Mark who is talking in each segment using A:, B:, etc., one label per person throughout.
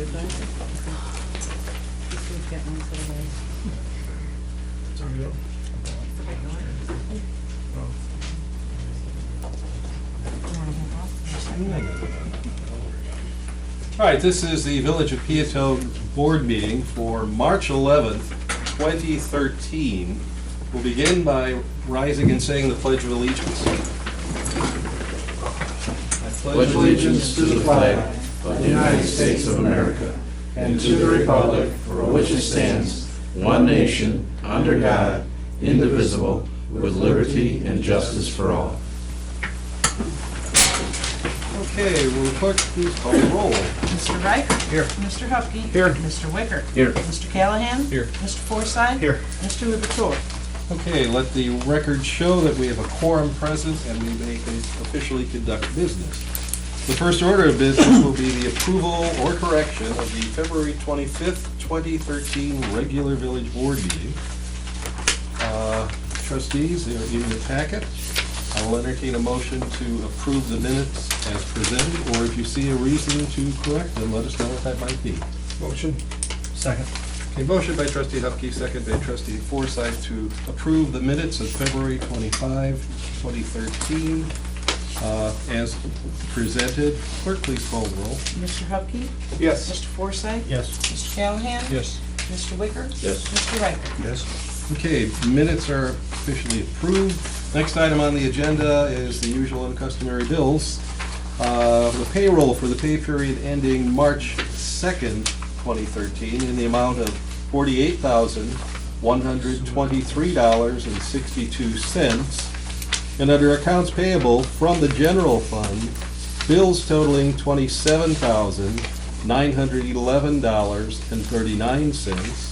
A: good, right? We've got one for the way.
B: All right, this is the Village of Peotone Board Meeting for March 11th, 2013. We'll begin by rising and saying the Pledge of Allegiance. I
C: Pledge allegiance to the flag of the United States of America and to the republic for which it stands, one nation, under God, indivisible, with liberty and justice for all.
B: Okay, will the clerk please call the roll?
A: Mr. Riker?
B: Here.
A: Mr. Hupkey?
B: Here.
A: Mr. Wicker?
C: Here.
A: Mr. Callahan?
B: Here.
A: Mr. Forsythe?
B: Here.
A: Mr. Liberatore?
B: Okay, let the record show that we have a quorum present and we may officially conduct business. The first order of business will be the approval or correction of the February 25th, 2013 regular village board meeting. Trustees, they are in the packet. I will entertain a motion to approve the minutes as presented, or if you see a reason to correct them, let us know what that might be.
D: Motion. Second.
B: A motion by trustee Hupkey, second by trustee Forsythe to approve the minutes of February 25, 2013, as presented. Clerk, please call the roll.
A: Mr. Hupkey?
D: Yes.
A: Mr. Forsythe?
D: Yes.
A: Mr. Callahan?
D: Yes.
A: Mr. Wicker?
C: Yes.
A: Mr. Riker?
D: Yes.
B: Okay, minutes are officially approved. Next item on the agenda is the usual and customary bills. The payroll for the pay period ending March 2nd, 2013, in the amount of $48,123.62. And under accounts payable from the general fund, bills totaling $27,911.39.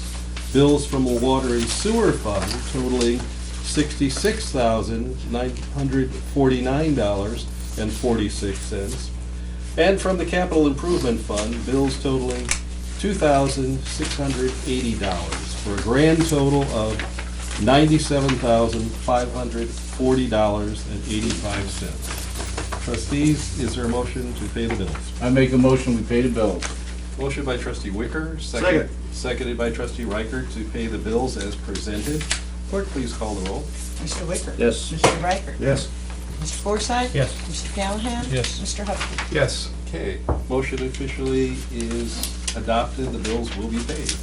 B: Bills from the water and sewer fund totaling $66,949.46. And from the capital improvement fund, bills totaling $2,680, for a grand total of $97,540.85. Trustees, is there a motion to pay the bills?
C: I make a motion, we pay the bills.
B: Motion by trustee Wicker,
D: Second.
B: seconded by trustee Riker to pay the bills as presented. Clerk, please call the roll.
A: Mr. Wicker?
C: Yes.
A: Mr. Riker?
D: Yes.
A: Mr. Forsythe?
D: Yes.
A: Mr. Callahan?
D: Yes.
A: Mr. Hupkey?
D: Yes.
B: Okay, motion officially is adopted, the bills will be paid.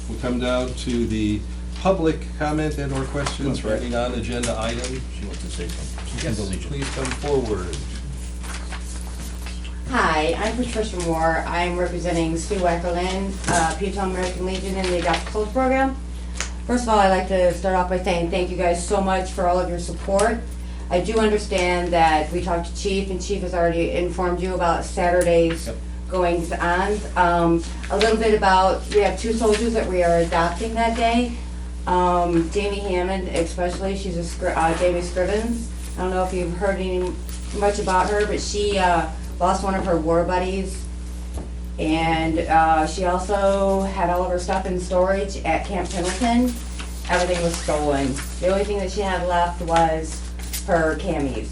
B: We'll come down to the public comment and or questions for any non-agenda item.
C: She wants to say something.
B: Yes, please come forward.
E: Hi, I'm Patricia Moore. I'm representing Stu Eckerlin, Peotone American Legion in the Adopt Close program. First of all, I'd like to start off by saying thank you guys so much for all of your support. I do understand that we talked to Chief, and Chief has already informed you about Saturday's goings on. A little bit about, we have 2 soldiers that we are adopting that day. Jamie Hammond especially, she's a Jamie Scrivens. I don't know if you've heard much about her, but she lost one of her war buddies. And she also had all of her stuff in storage at Camp Pendleton. Everything was stolen. The only thing that she had left was her camis.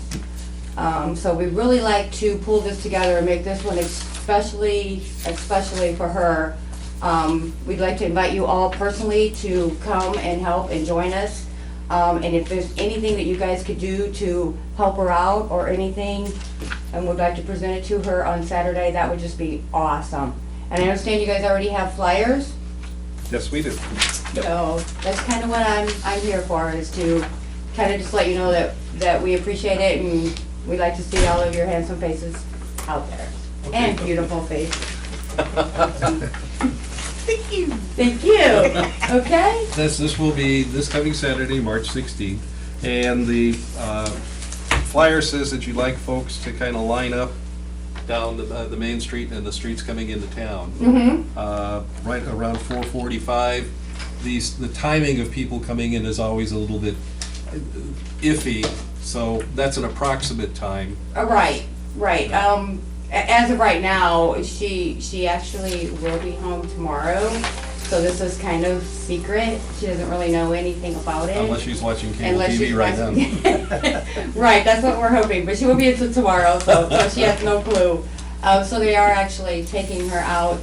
E: So we really like to pull this together and make this one especially for her. We'd like to invite you all personally to come and help and join us. And if there's anything that you guys could do to help her out or anything, and would like to present it to her on Saturday, that would just be awesome. And I understand you guys already have flyers,
B: Yes, we do.
E: so that's kind of what I'm here for, is to kind of just let you know that we appreciate it, and we'd like to see all of your handsome faces out there. And beautiful faces.
A: Thank you.
E: Thank you. Okay?
B: This will be this coming Saturday, March 16th, and the flyer says that you'd like folks to kind of line up down the main street and the streets coming into town. Right around 4:45. The timing of people coming in is always a little bit iffy, so that's an approximate time.
E: Right. As of right now, she actually will be home tomorrow, so this is kind of secret. She doesn't really know anything about it.
B: Unless she's watching cable
E: Unless
B: TV
E: she's
B: right now.
E: Right, that's what we're hoping, but she will be until tomorrow, so she has no clue. So they are actually taking her out,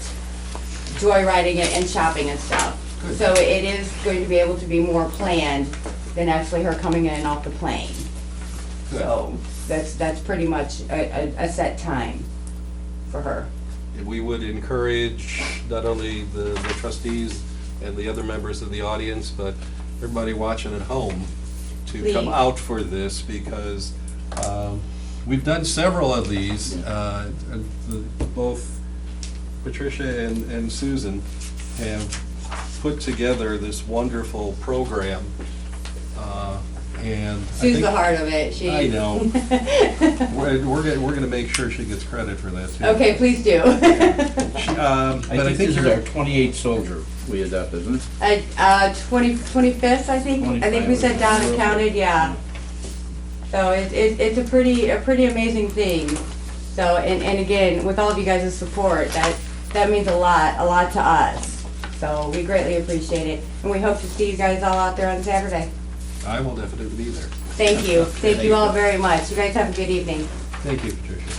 E: joyriding it and shopping and stuff.
B: Good.
E: So it is going to be able to be more planned than actually her coming in and off the plane.
B: Good.
E: So that's pretty much a set time for her.
B: We would encourage not only the trustees and the other members of the audience, but everybody watching at home to come
E: Please.
B: out for this, because we've done several of these. Both Patricia and Susan have put together this wonderful program. And I
E: Sue's
B: think,
E: the heart of it. She.
B: I know. We're gonna make sure she gets credit for that too.
E: Okay, please do.
B: But
C: I think this is
B: you're-
C: our 28th soldier we adopted, isn't it?
E: 25th, I think. I think we sat down and counted. Yeah. So it's a pretty amazing thing. So and again, with all of you guys' support, that means a lot to us. So we greatly appreciate it, and we hope to see you guys all out there on Saturday.
B: I will definitely be there.
E: Thank you. Thank you all very much. You guys have a good evening.
B: Thank you, Patricia.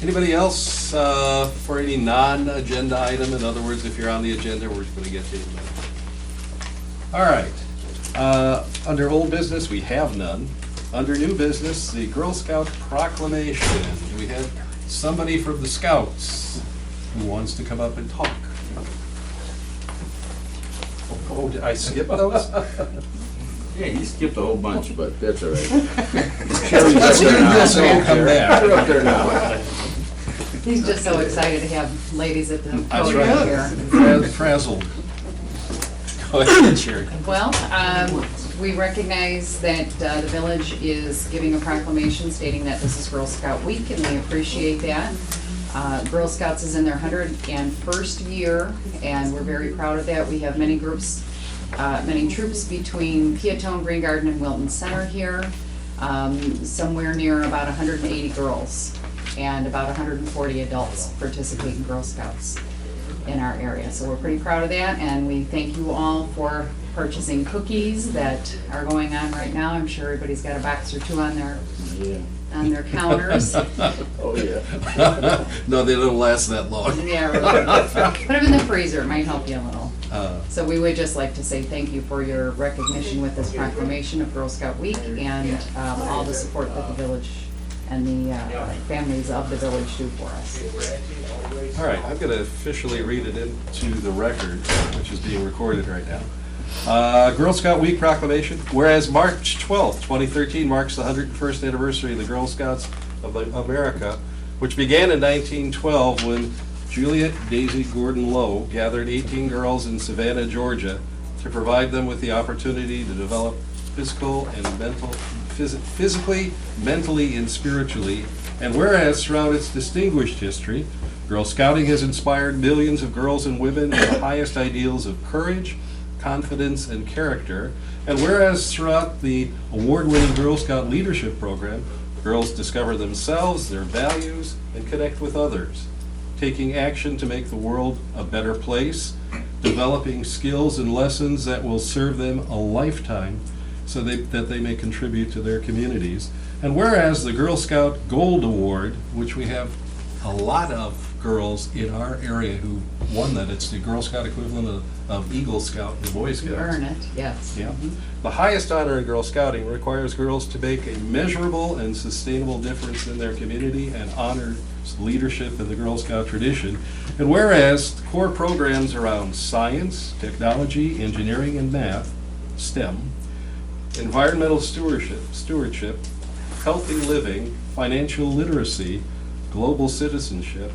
B: Anybody else for any non-agenda item? In other words, if you're on the agenda, we're just going to get to you in a minute. All right. Under old business, we have none. Under new business, the Girl Scout proclamation. Do we have somebody from the Scouts who wants to come up and talk? Oh, did I skip those?
C: Yeah, he skipped a whole bunch, but that's all right.
B: Let's do this and we'll come back.
C: You're up there now.
F: He's just so excited to have ladies at the
B: That's
F: podium
B: right.
F: here.
B: Frazzled. Go ahead, Sherry.
F: Well, we recognize that the village is giving a proclamation stating that this is Girl Scout Week, and we appreciate that. Girl Scouts is in their 101st year, and we're very proud of that. We have many groups, many troops between Peotone, Green Garden, and Wilton Center here. Somewhere near about 180 girls and about 140 adults participate in Girl Scouts in our area. So we're pretty proud of that, and we thank you all for purchasing cookies that are going on right now. I'm sure everybody's got a box or two on their counters.
C: Oh, yeah.
B: No, they don't last that long.
F: Yeah, really. Put them in the freezer, it might help you a little. So we would just like to say thank you for your recognition with this proclamation of Girl Scout Week, and all the support that the village and the families of the village do for us.
B: All right, I'm going to officially read it into the record, which is being recorded right now. Girl Scout Week proclamation. Whereas March 12th, 2013 marks the 101st anniversary of the Girl Scouts of America, which began in 1912 when Juliet Daisy Gordon Lowe gathered 18 girls in Savannah, Georgia, to provide them with the opportunity to develop physically, mentally, and spiritually. And whereas throughout its distinguished history, Girl Scouting has inspired millions of girls and women in the highest ideals of courage, confidence, and character. And whereas throughout the award-winning Girl Scout Leadership Program, girls discover themselves, their values, and connect with others, taking action to make the world a better place, developing skills and lessons that will serve them a lifetime so that they may contribute to their communities. And whereas the Girl Scout Gold Award, which we have a lot of girls in our area who won that, it's the Girl Scout equivalent of Eagle Scout and Boy Scouts.
F: You earn it, yes.
B: Yeah. The highest honor in Girl Scouting requires girls to make a measurable and sustainable difference in their community and honors leadership in the Girl Scout tradition. And whereas the core programs around science, technology, engineering, and math, STEM, environmental stewardship, healthy living, financial literacy, global citizenship,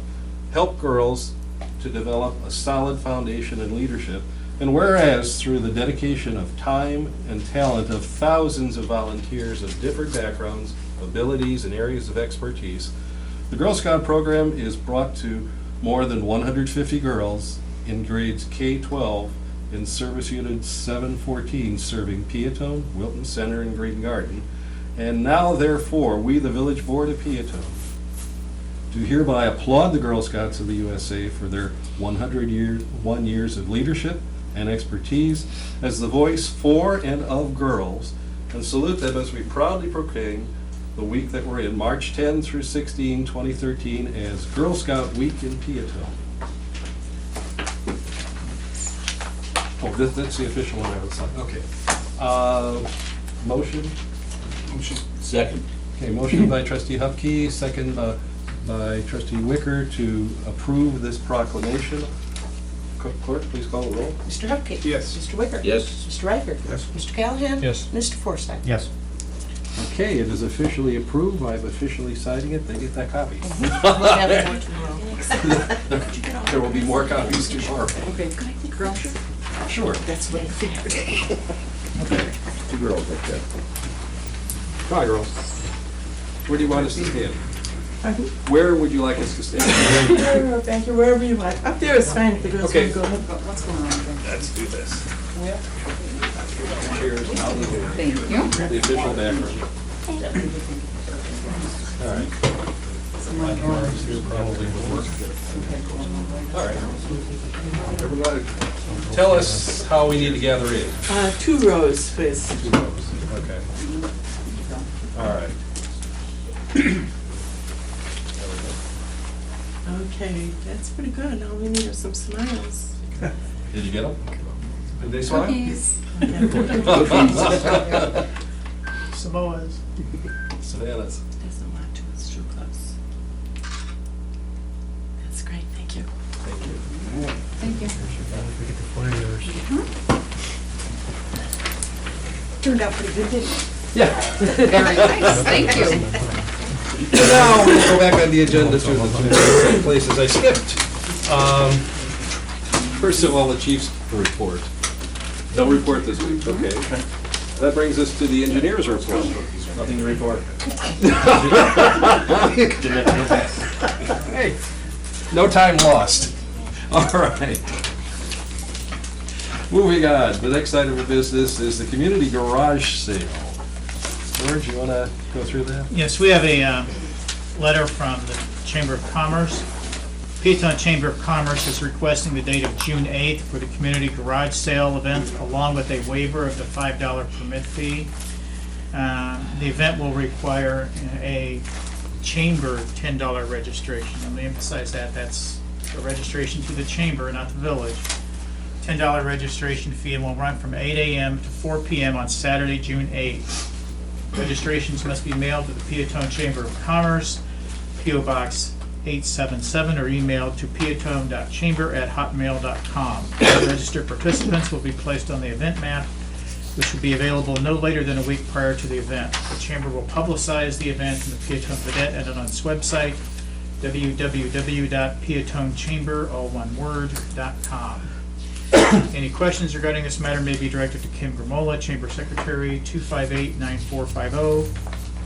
B: help girls to develop a solid foundation in leadership. And whereas through the dedication of time and talent of thousands of volunteers of different backgrounds, abilities, and areas of expertise, the Girl Scout program is brought to more than 150 girls in grades K-12 in Service Unit 714, serving Peotone, Wilton Center, and Green Garden. And now, therefore, we, the Village Board of Peotone, do hereby applaud the Girl Scouts of the USA for their 101 years of leadership and expertise as the voice for and of girls, and salute them as we proudly proclaim the week that we're in, March 10 through 16, 2013, as Girl Scout Week in Peotone. Oh, that's the official one I haven't signed, okay. Motion?
C: Second.
B: Okay, motion by trustee Hupkey, second by trustee Wicker to approve this proclamation. Clerk, please call the roll.
A: Mr. Hupkey.
D: Yes.
A: Mr. Wicker.
C: Yes.
A: Mr. Riker.
D: Yes.
A: Mr. Callahan.
D: Yes.
A: Mr. Forsythe.
D: Yes.
B: Okay, it is officially approved. I'm officially signing it. They get that copy.
A: We'll have more tomorrow.
B: There will be more copies tomorrow.
A: Okay. Girl,
B: Sure.
A: that's what I figured.
B: Okay.
C: Two girls like that.
B: Come on, girls. Where do you want us to stand?
G: Pardon?
B: Where would you like us to stand?
G: Thank you, wherever you want. Up there is fine if the girls
B: Okay.
G: want to go.
F: What's going on there?
B: Let's do this. Cheers.
F: Thank you.
B: The official background. All right. Probably will work. All right. Everybody, tell us how we need to gather in.
G: 2 rows, please.
B: Two rows. Okay. All right.
G: Okay, that's pretty good. All we need are some smiles.
B: Did you get them? Did they smile?
F: Cookies.
D: Samoas.
B: Savannah's.
G: Doesn't want to, it's too close. That's great, thank you.
B: Thank you.
F: Thank you.
D: We get the flyers.
A: Turned out pretty good, didn't it?
B: Yeah.
F: Very nice, thank you.
B: Now, we'll go back on the agenda to the two places I skipped. First of all, the chief's report. No report this week, okay. That brings us to the engineer's report. Nothing to report. Hey, no time lost. All right. Moving on, the next item of business is the community garage sale. George, you want to go through that?
H: Yes, we have a letter from the Chamber of Commerce. Peotone Chamber of Commerce is requesting the date of June 8th for the community garage sale event, along with a waiver of the $5 permit fee. The event will require a chamber $10 registration. Let me emphasize that. That's a registration to the chamber, not the village. $10 registration fee, and will run from 8 a.m. to 4 p.m. on Saturday, June 8th. Registrations must be mailed to the Peotone Chamber of Commerce, P.O. Box 877, or emailed to peotone.chamber@hotmail.com. Registered participants will be placed on the event map, which will be available no later than a week prior to the event. The Chamber will publicize the event in the Peotone Vedette and on its website, www.peotonechamber.com. Any questions regarding this matter may be directed to Kim Gramola, Chamber Secretary, 258-9450,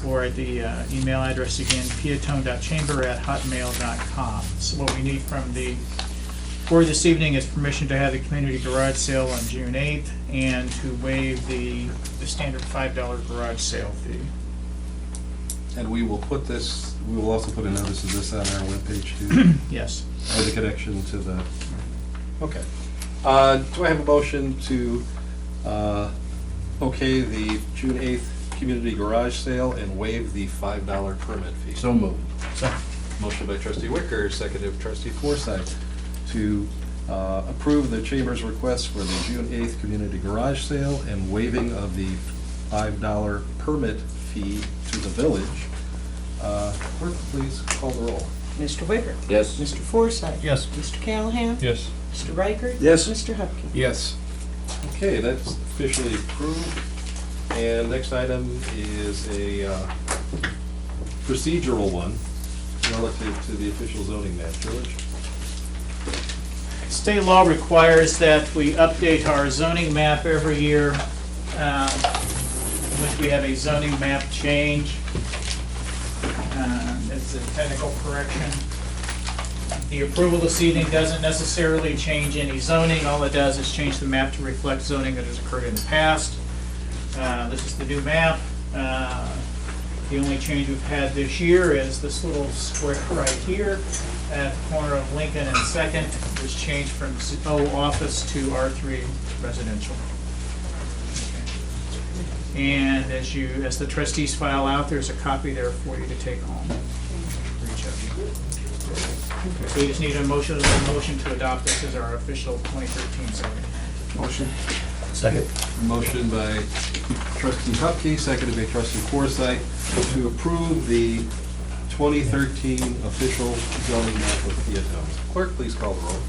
H: or at the email address again, peotone.chamber@hotmail.com. So what we need from the board this evening is permission to have the community garage sale on June 8th and to waive the standard $5 garage sale fee.
B: And we will put this, we will also put a notice of this on our webpage too,
H: Yes.
B: with a connection to the, okay. Do I have a motion to okay the June 8th community garage sale and waive the $5 permit fee?
C: So moved.
B: Motion by trustee Wicker, seconded by trustee Forsythe, to approve the chamber's request for the June 8th community garage sale and waiving of the $5 permit fee to the village. Clerk, please call the roll.
A: Mr. Wicker.
C: Yes.
A: Mr. Forsythe.
D: Yes.
A: Mr. Callahan.
D: Yes.
A: Mr. Riker.
C: Yes.
A: Mr. Hupkey.
D: Yes.
B: Okay, that's officially approved. And next item is a procedural one relative to the official zoning map. George?
H: State law requires that we update our zoning map every year, in which we have a zoning map change. It's a technical correction. The approval this evening doesn't necessarily change any zoning. All it does is change the map to reflect zoning that has occurred in the past. This is the new map. The only change we've had this year is this little square right here at the corner of Lincoln and Second was changed from O office to R3 residential. And as the trustees file out, there's a copy there for you to take home for each of you. So you just need a motion to adopt this as our official 2013 zoning.
B: Motion.
C: Second.
B: Motion by trustee Hupkey, seconded by trustee Forsythe, to approve the 2013 official zoning map of Peotone. Clerk, please call the roll.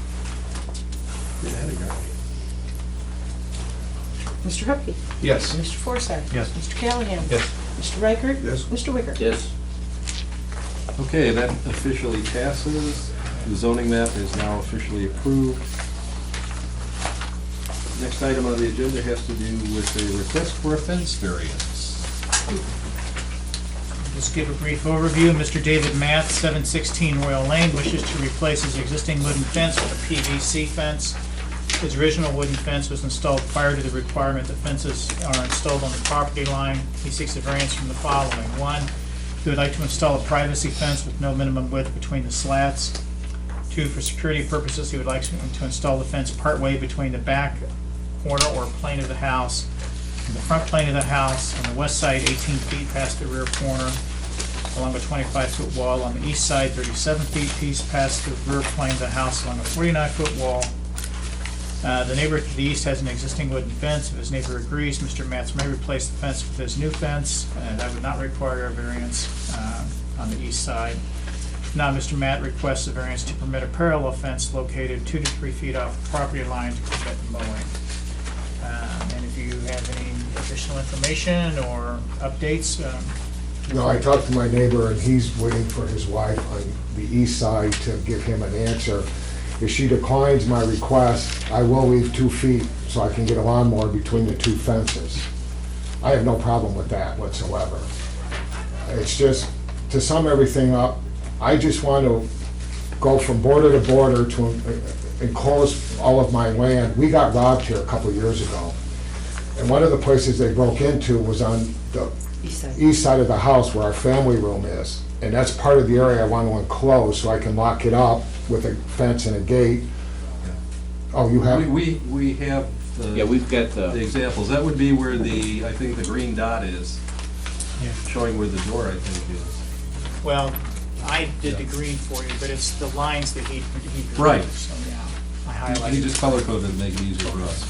A: Mr. Hupkey.
B: Yes.
A: Mr. Forsythe.
C: Yes.
A: Mr. Callahan.
C: Yes.
A: Mr. Reichert.
B: Yes.
A: Mr. Wicker.
C: Yes.
B: Okay, that officially passes. The zoning map is now officially approved. Next item on the agenda has to do with a request for a fence variance.
H: Just give a brief overview. Mr. David Math, 716 Royal Lane, wishes to replace his existing wooden fence with a PVC fence. His original wooden fence was installed prior to the requirement that fences are installed on the property line. He seeks a variance from the following. One, he would like to install a privacy fence with no minimum width between the slats. Two, for security purposes, he would like to install the fence partway between the back corner or plane of the house and the front plane of the house, on the west side 18 feet past the rear corner, along a 25-foot wall. On the east side, 37 feet piece past the rear plane of the house along a 49-foot wall. The neighbor to the east has an existing wooden fence. If his neighbor agrees, Mr. Matz may replace the fence with his new fence, and that would not require a variance on the east side. Now, Mr. Matt requests a variance to permit a parallel fence located 2 to 3 feet off the property line to permit mowing. And if you have any additional information or updates,
I: No, I talked to my neighbor, and he's waiting for his wife on the east side to give him an answer. If she declines my request, I will leave 2 feet so I can get a lawnmower between the two fences. I have no problem with that whatsoever. It's just, to sum everything up, I just want to go from border to border to enclose all of my land. We got robbed here a couple of years ago, and one of the places they broke into was on the east side of the house where our family room is. And that's part of the area I want to enclose so I can lock it up with a fence and a gate. Oh, you have?
B: We have
C: Yeah, we've got
B: the examples. That would be where I think the green dot is,
H: yeah.
B: showing where the door, I think, is.
H: Well, I did the green for you, but it's the lines that he drew.
B: Right.
H: So, yeah, I
B: You
H: highlighted.
B: just color coded and make it easier for us.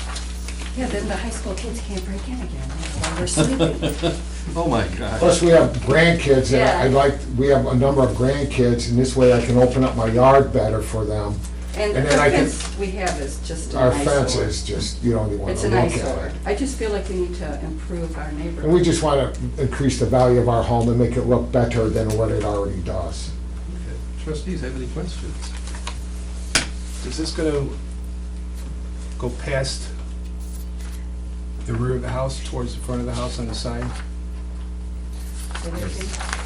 F: Yeah, then the high school kids can't break in again while we're sleeping.
B: Oh, my God.
I: Plus, we have grandkids, and
F: Yeah.
I: we have a number of grandkids, and this way I can open up my yard better for them.
J: And the
I: And then I can-
J: fence we have is just an
I: Our
J: eyesore.
I: fence is just, you don't even want
J: It's
I: to
J: an
I: look at
J: eyesore.
I: it.
J: I just feel like we need to improve our neighborhood.
I: And we just want to increase the value of our home and make it look better than what it already does.
B: Okay. Trustees, have any questions?
K: Is this gonna go past the rear of the house, towards the front of the house on the side?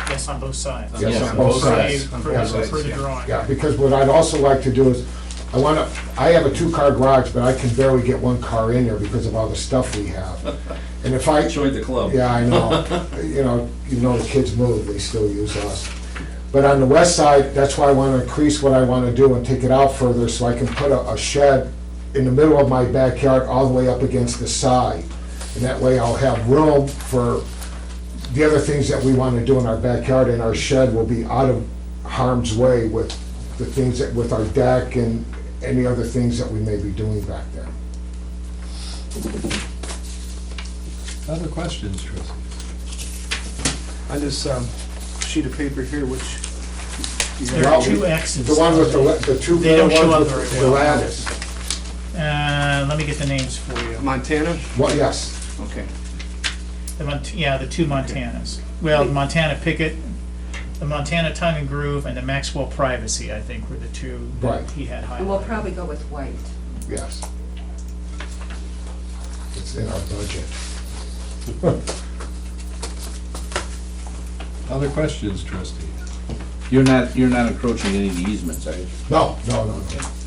H: Yes, on both sides.
I: Yes,
C: on
I: on
C: both
I: both
C: sides.
I: sides.
K: On
H: Per
K: both
H: per
K: sides,
H: the
K: yeah.
H: drawing.
I: Yeah, because what I'd also like to do is, I have a 2-car garage, but I can barely get 1 car in there because of all the stuff we have. And if I,
B: Join the club.
I: yeah, I know, you know the kids move, they still use us. But on the west side, that's why I want to increase what I want to do and take it out further, so I can put a shed in the middle of my backyard all the way up against the side. And that way I'll have room for the other things that we want to do in our backyard, and our shed will be out of harm's way with the things that, with our deck and any other things that we may be doing back there.
B: Other questions, trustees?
K: On this sheet of paper here, which you
H: There
K: have-
H: are 2 X's.
I: The one with the 2
H: They don't show up
I: ones
H: very
I: with the
H: well.
I: lattice.
H: Let me get the names for you.
K: Montana?
I: Well, yes.
K: Okay.
H: The 2 Montanas. Well, Montana Picket, the Montana Tongue and Groove, and the Maxwell Privacy, I think, were the 2
I: Right.
H: that he had highlighted.
J: And we'll probably go with white.
I: Yes. It's in our budget.
B: Other questions, trustee?
C: You're not encroaching any of the easements, are you?
I: No.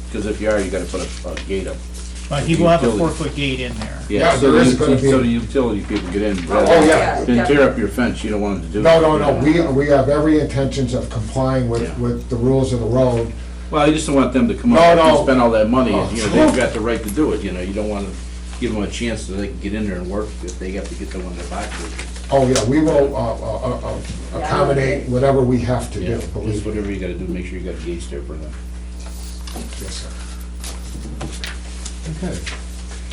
C: Because if you are, you gotta put a gate up.
H: But he will have a
C: Utility.
H: 4-foot gate in there.
I: Yeah,
C: so
I: there
C: the
I: is gonna be-
C: So the utility people get in.
I: Oh, yeah.
C: Then tear up your fence, you don't want them to do.
I: No, we have every intentions of complying
C: Yeah.
I: with the rules of the road.
C: Well, you just don't want them to come
I: No,
C: up
I: no.
C: and spend all that money,
I: Oh.
C: they've got the right to do it, you don't want to give them a chance so they can get in there and work if they have to get the one to buy to.
I: Oh, yeah, we will accommodate whatever we have to
C: Yeah,
I: do,
C: just
I: believe me.
C: whatever you gotta do, make sure you got a gauge there for them.
I: Yes, sir.
B: Okay.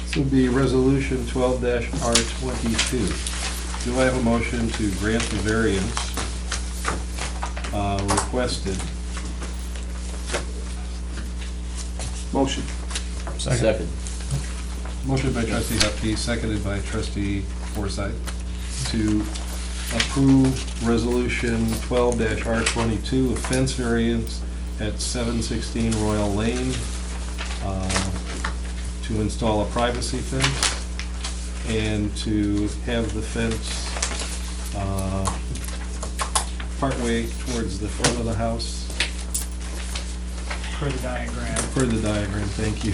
B: This will be Resolution 12-R22. Do I have a motion to grant the variance requested?
K: Motion.
C: Second.
B: Motion by trustee Hupkey, seconded by trustee Forsythe, to approve resolution 12-R22, a fence variance at 716 Royal Lane, to install a privacy fence and to have the fence partway towards the front of the house.
H: Per the diagram.
B: Per the diagram, thank you.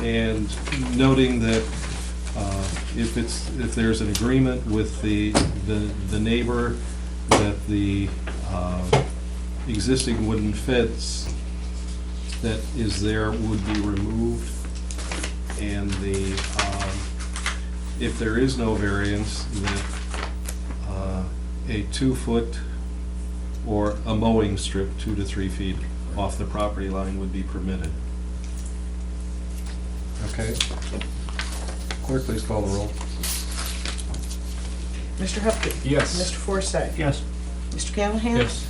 B: And noting that if there's an agreement with the neighbor that the existing wooden fence that is there would be removed, and if there is no variance, that a 2-foot or a mowing strip 2 to 3 feet off the property line would be permitted. Okay. Clerk, please call the roll.
A: Mr. Hupkey.
K: Yes.
A: Mr. Forsythe.
H: Yes.
A: Mr. Callahan.
K: Yes.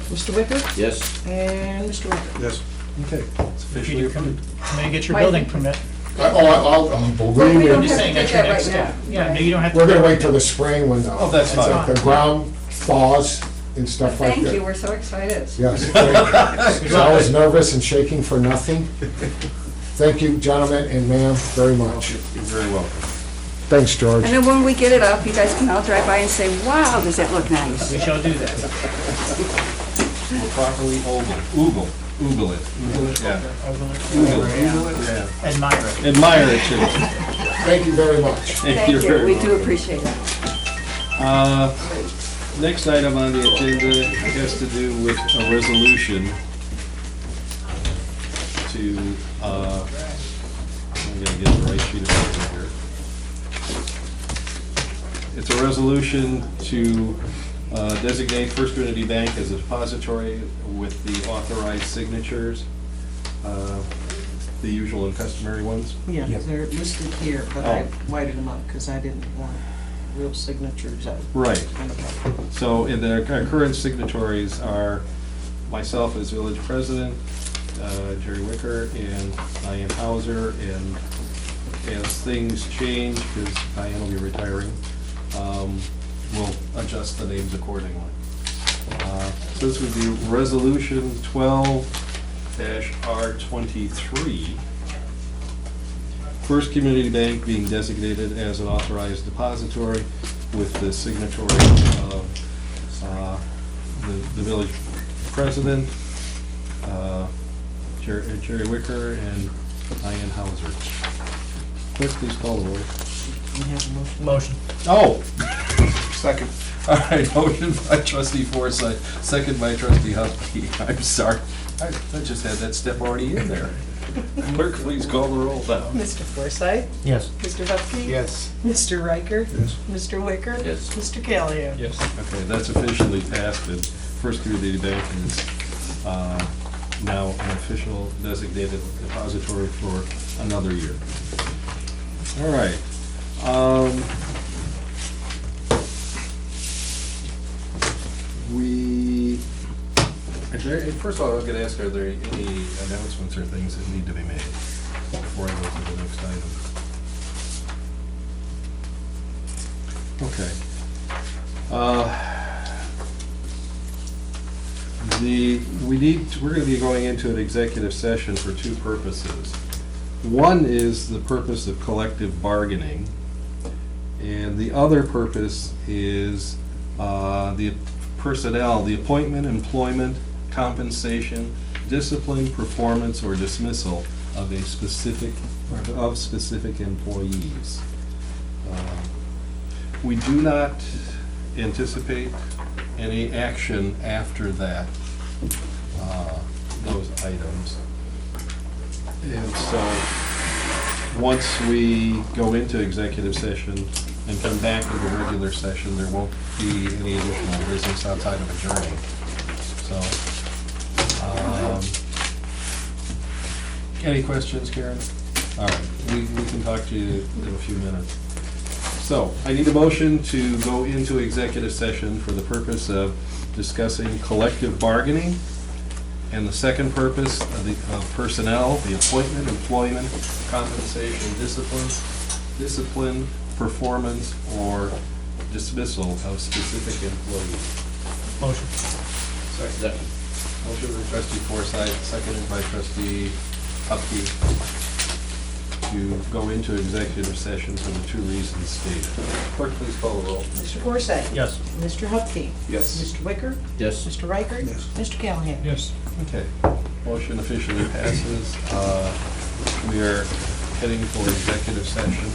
A: Mr. Wicker.
C: Yes.
A: And Mr. Riker.
K: Yes.
B: Okay, it's officially approved.
H: Come in and get your building permit.
I: I'll believe
J: We don't
I: me,
H: Just
J: have
H: saying
J: to
H: that's
J: take
H: your
J: that
H: next
J: right
H: step. Yeah, no, you don't have to.
I: we're gonna wait till the spring when
B: Oh, that's fine.
I: the ground thaws and stuff like that.
J: Thank you, we're so excited.
I: Yes. So I was nervous and shaking for nothing. Thank you, gentlemen and ma'am, very much.
B: You're very welcome.
I: Thanks, George.
J: And then when we get it up, you guys can all drive by and say, wow, does that look nice?
H: We shall do that.
B: We'll properly oogle it. Yeah. Oogle it, yeah.
H: Admire it.
B: Admire it, too.
I: Thank you very much.
J: Thank
B: You're
J: you,
B: very
J: we do
B: welcome.
J: appreciate it.
B: Next item on the agenda has to do with a resolution to, I'm gonna get the right sheet of paper here. It's a resolution to designate First Community Bank as a depository with the authorized signatures, the usual and customary ones.
A: Yeah, they're listed here, but I whited them up because I didn't want real signatures out.
B: Right. So in the our current signatories are myself as village president, Jerry Wicker, and Diane Hauser, and as things change, because Diane will be retiring, we'll adjust the names accordingly. So this would be Resolution 12-R23. First Community Bank being designated as an authorized depository with the signatory of the village president, Jerry Wicker, and Diane Hauser. Clerk, please call the roll.
A: You have a motion?
H: Motion.
B: Oh!
K: Second.
B: All right, motion by trustee Forsythe, second by trustee Hupkey. I'm sorry, I just had that step already in there. Clerk, please call the roll now.
A: Mr. Forsythe.
H: Yes.
A: Mr. Hupkey.
K: Yes.
A: Mr. Riker.
K: Yes.
A: Mr. Wicker.
C: Yes.
A: Mr. Callahan.
K: Yes.
B: Okay, that's officially passed, and First Community Bank is now an official designated depository for another year. All right. First of all, I'm going to ask, are there any announcements or things that need to be made before I go to the next item? Okay. We're going to be going into an executive session for two purposes. One is the purpose of collective bargaining, and the other purpose is the personnel, the appointment, employment, compensation, discipline, performance, or dismissal of specific employees. We do not anticipate any action after that, those items. And so once we go into executive session and come back into regular session, there won't be any additional business outside of adjourning. So, any questions, Karen? All right, we can talk to you in a few minutes. So, I need a motion to go into executive session for the purpose of discussing collective bargaining, and the second purpose of personnel, the appointment, employment, compensation, discipline, performance, or dismissal of specific employees.
H: Motion.
B: Second. Motion by trustee Forsythe, seconded by trustee Hupkey, to go into executive session for the 2 reasons stated. Clerk, please call the roll.
A: Mr. Forsythe?
H: Yes.
A: Mr. Hupkey?
K: Yes.
A: Mr. Wicker?
C: Yes.
A: Mr. Reichert?
K: Yes.
A: Mr. Callahan?
H: Yes.
B: Okay, motion officially passes. We are heading for executive session.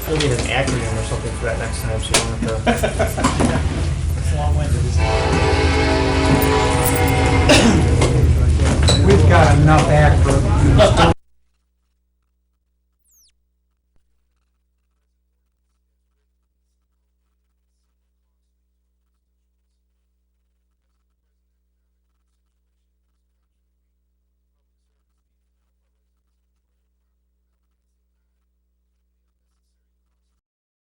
D: We'll need an acronym or something for that next time, so you don't have
H: It's long-winded, isn't it?
D: to. We've got enough acronyms.